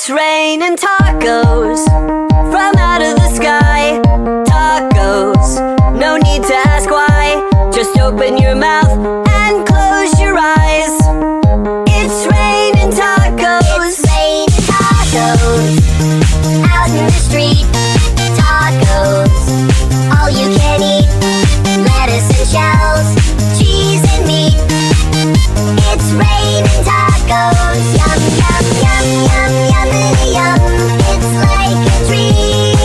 It's raining tacos from out of the sky. Tacos, no need to ask why. Just open your mouth and close your eyes. It's raining tacos. It's raining tacos out in the street. Tacos, all you can eat. Lettuce and shells, cheese and meat. It's raining tacos. Yum, yum, yum, yum, yummity yum. It's like a dream.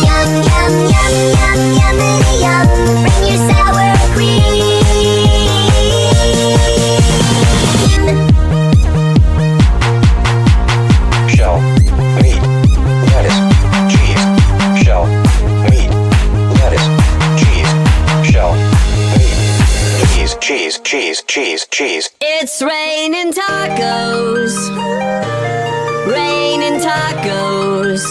Yum, yum, yum, yum, yummity yum. Bring your sour cream. Shell, meat, lettuce, cheese. Shell, meat, lettuce, cheese. Shell, meat, cheese. It's raining tacos. Raining tacos.